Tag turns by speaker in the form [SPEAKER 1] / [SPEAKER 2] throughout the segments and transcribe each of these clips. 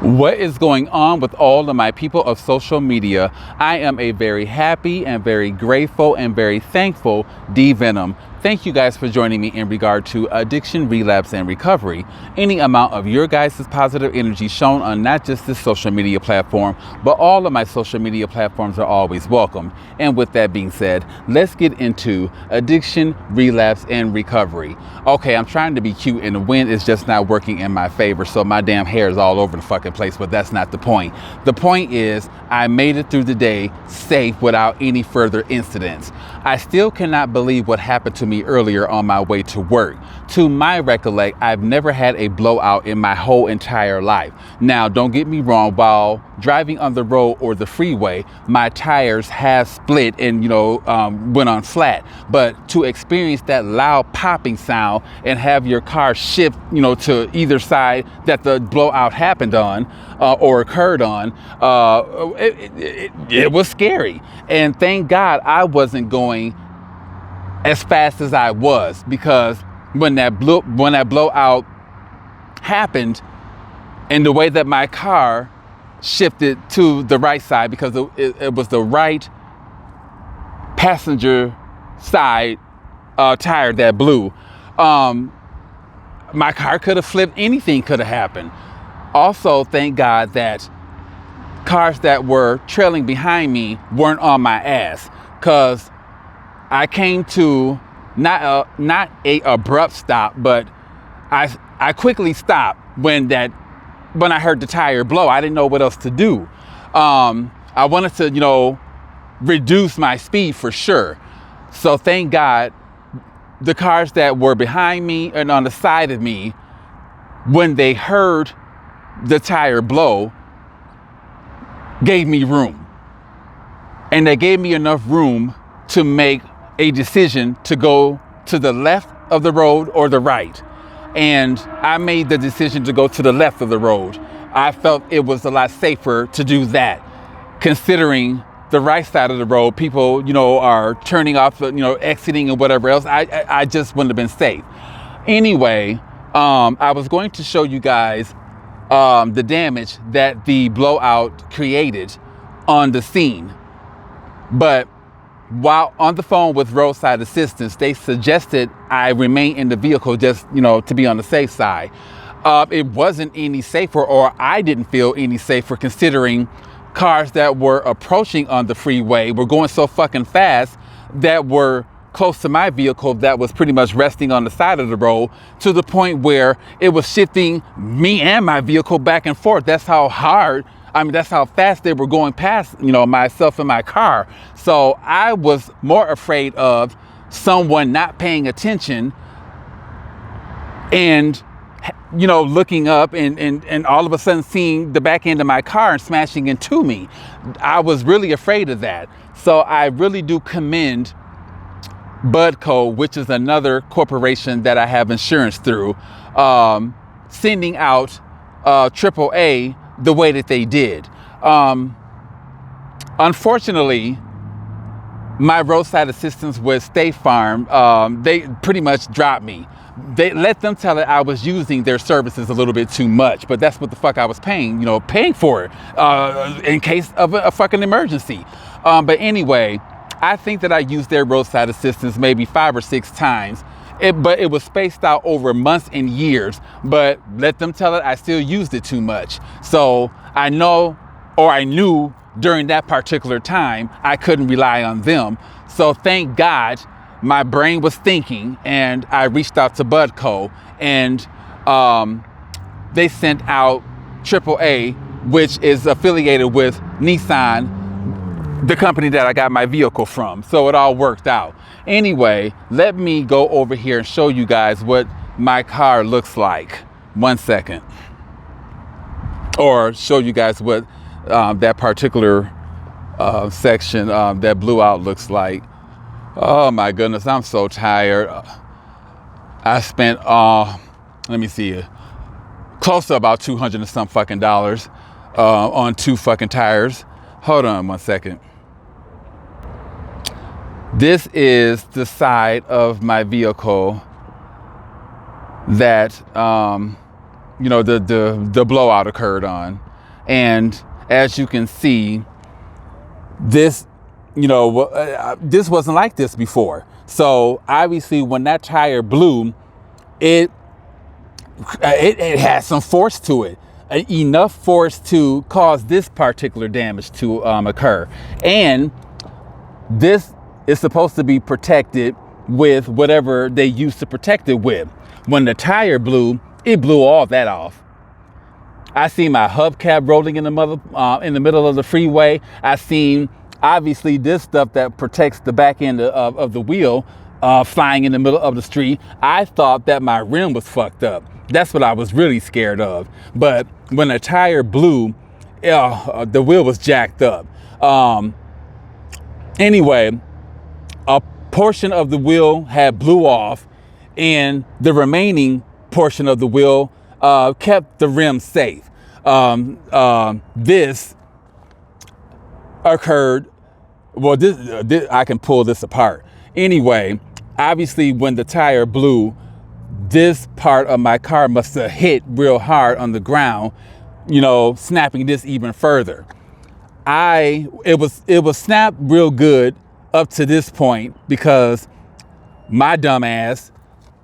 [SPEAKER 1] What is going on with all of my people of social media? I am a very happy and very grateful and very thankful D-Venom. Thank you guys for joining me in regard to addiction, relapse, and recovery. Any amount of your guys' positive energy shown on not just this social media platform, but all of my social media platforms are always welcome. And with that being said, let's get into addiction, relapse, and recovery. Okay, I'm trying to be cute and the wind is just not working in my favor, so my damn hair is all over the fucking place, but that's not the point. The point is I made it through the day safe without any further incidents. I still cannot believe what happened to me earlier on my way to work. To my recollect, I've never had a blowout in my whole entire life. Now, don't get me wrong, while driving on the road or the freeway, my tires have split and, went on flat. But to experience that loud popping sound and have your car shift, to either side that the blowout happened on or occurred on, it was scary. And thank God I wasn't going as fast as I was, because when that blowout happened and the way that my car shifted to the right side, because it was the right passenger side tire that blew, my car could have flipped. Anything could have happened. Also, thank God that cars that were trailing behind me weren't on my ass, because I came to not a abrupt stop, but I quickly stopped when I heard the tire blow. I didn't know what else to do. I wanted to, reduce my speed for sure. So thank God the cars that were behind me and on the side of me, when they heard the tire blow, gave me room. And they gave me enough room to make a decision to go to the left of the road or the right. And I made the decision to go to the left of the road. I felt it was a lot safer to do that, considering the right side of the road, people, are turning off, exiting and whatever else. I just wouldn't have been safe. Anyway, I was going to show you guys the damage that the blowout created on the scene. But while on the phone with roadside assistance, they suggested I remain in the vehicle just, to be on the safe side. It wasn't any safer, or I didn't feel any safer, considering cars that were approaching on the freeway were going so fucking fast that were close to my vehicle that was pretty much resting on the side of the road, to the point where it was shifting me and my vehicle back and forth. That's how fast they were going past, myself and my car. So I was more afraid of someone not paying attention and, looking up and all of a sudden seeing the back end of my car and smashing into me. I was really afraid of that. So I really do commend HUBCAPS, which is another corporation that I have insurance through, sending out AAA the way that they did. Unfortunately, my roadside assistance with State Farm, they pretty much dropped me. They let them tell it I was using their services a little bit too much, but that's what the fuck I was paying for it, in case of a fucking emergency. But anyway, I think that I used their roadside assistance maybe 5 or 6 times. But it was spaced out over months and years, but let them tell it I still used it too much. So I knew during that particular time, I couldn't rely on them. So thank God my brain was thinking, and I reached out to HUBCAPS, and they sent out AAA, which is affiliated with Nissan, the company that I got my vehicle from. So it all worked out. Anyway, let me go over here and show you guys what my car looks like. 1 second. Or show you guys what that particular section that blew out looks like. Oh my goodness, I'm so tired. I spent, let me see, close to about $200 and some fucking dollars on 2 fucking tires. Hold on 1 second. This is the side of my vehicle that, the blowout occurred on. And as you can see, this, this wasn't like this before. So obviously when that tire blew, it had some force to it, enough force to cause this particular damage to occur. And this is supposed to be protected with whatever they used to protect it with. When the tire blew, it blew all that off. I seen my hubcap rolling in the middle of the freeway. I seen obviously this stuff that protects the back end of the wheel flying in the middle of the street. I thought that my rim was fucked up. That's what I was really scared of. But when the tire blew, the wheel was jacked up. Anyway, a portion of the wheel had blew off, and the remaining portion of the wheel kept the rim safe. This occurred, well, this I can pull this apart. Anyway, obviously when the tire blew, this part of my car must have hit real hard on the ground, snapping this even further. It was snapped real good up to this point because my dumb ass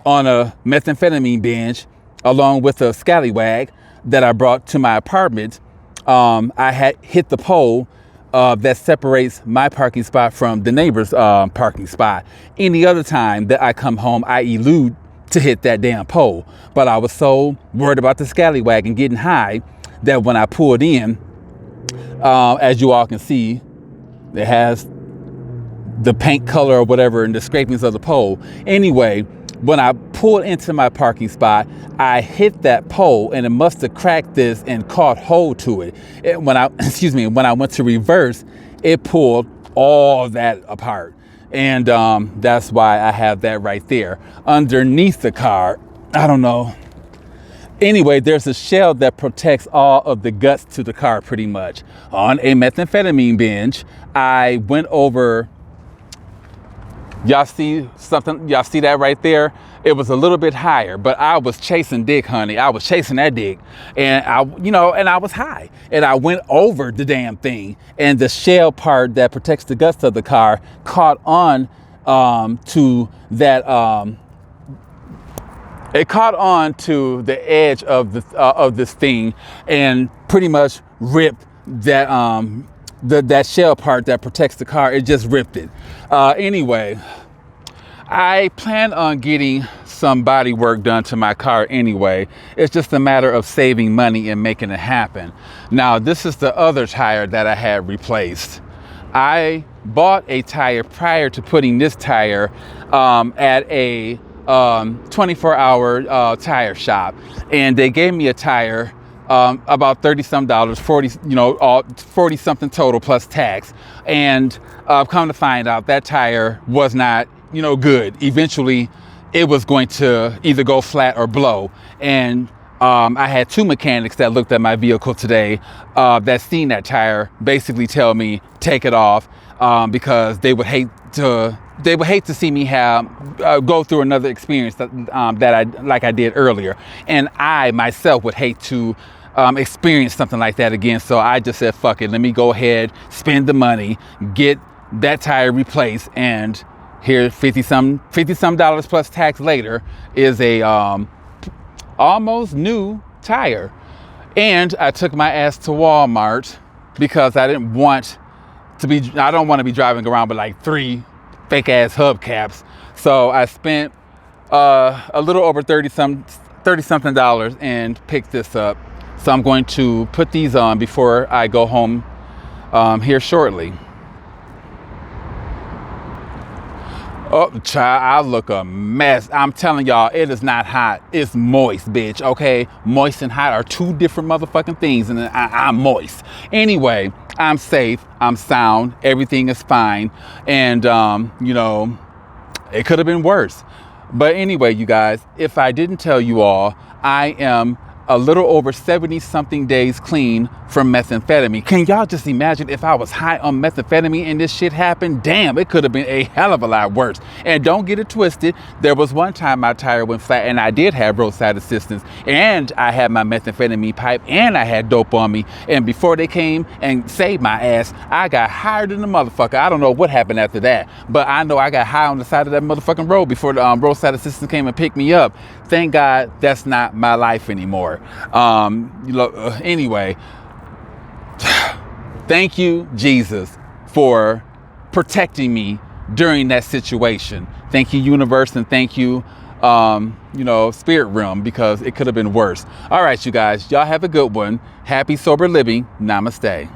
[SPEAKER 1] on a methamphetamine binge, along with a scallywag that I brought to my apartment, I had hit the pole that separates my parking spot from the neighbor's parking spot. Any other time that I come home, I elude to hit that damn pole. But I was so worried about the scallywag and getting high that when I pulled in, as you all can see, it has the paint color or whatever and the scrapings of the pole. Anyway, when I pulled into my parking spot, I hit that pole and it must have cracked this and caught hold to it. When I went to reverse, it pulled all that apart. And that's why I have that right there underneath the car. I don't know. Anyway, there's a shell that protects all of the guts to the car pretty much. On a methamphetamine binge, I went over, y'all see something? Y'all see that right there? It was a little bit higher, but I was chasing dick, honey. I was chasing that dick, and I was high, and I went over the damn thing, and the shell part that protects the guts of the car caught on to that. It caught on to the edge of this thing, and pretty much ripped that that shell part that protects the car. It just ripped it. Anyway, I plan on getting some body work done to my car anyway. It's just a matter of saving money and making it happen. Now, this is the other tire that I had replaced. I bought a tire prior to putting this tire at a 24-hour tire shop, and they gave me a tire about $30-some, 40 something total plus tax. And come to find out, that tire was not good. Eventually it was going to either go flat or blow. And I had two mechanics that looked at my vehicle today that seen that tire basically tell me take it off because they would hate to see me go through another experience that I did earlier. And I myself would hate to experience something like that again. So I just said, fuck it, let me go ahead, spend the money, get that tire replaced, and here $50-some plus tax later is a almost new tire. And I took my ass to Walmart because I don't want to be driving around with like 3 fake ass hubcaps. So I spent a little over $30-something and picked this up. So I'm going to put these on before I go home here shortly. Oh, child, I look a mess. I'm telling y'all, it is not hot. It's moist, bitch, okay? Moist and hot are two different motherfucking things, and I'm moist. Anyway, I'm safe, I'm sound, everything is fine, and, it could have been worse. But anyway, you guys, if I didn't tell you all, I am a little over 70 something days clean from methamphetamine. Can y'all just imagine if I was high on methamphetamine and this shit happened? Damn, it could have been a hell of a lot worse. And don't get it twisted. There was one time my tire went flat and I did have roadside assistance and I had my methamphetamine pipe and I had dope on me. And before they came and saved my ass, I got higher than the motherfucker. I don't know what happened after that, but I know I got high on the side of that motherfucking road before the roadside assistance came and picked me up. Thank God that's not my life anymore. Anyway, thank you, Jesus, for protecting me during that situation. Thank you, universe, and thank you, spirit realm, because it could have been worse. All right, you guys, y'all have a good one. Happy sober living. Namaste.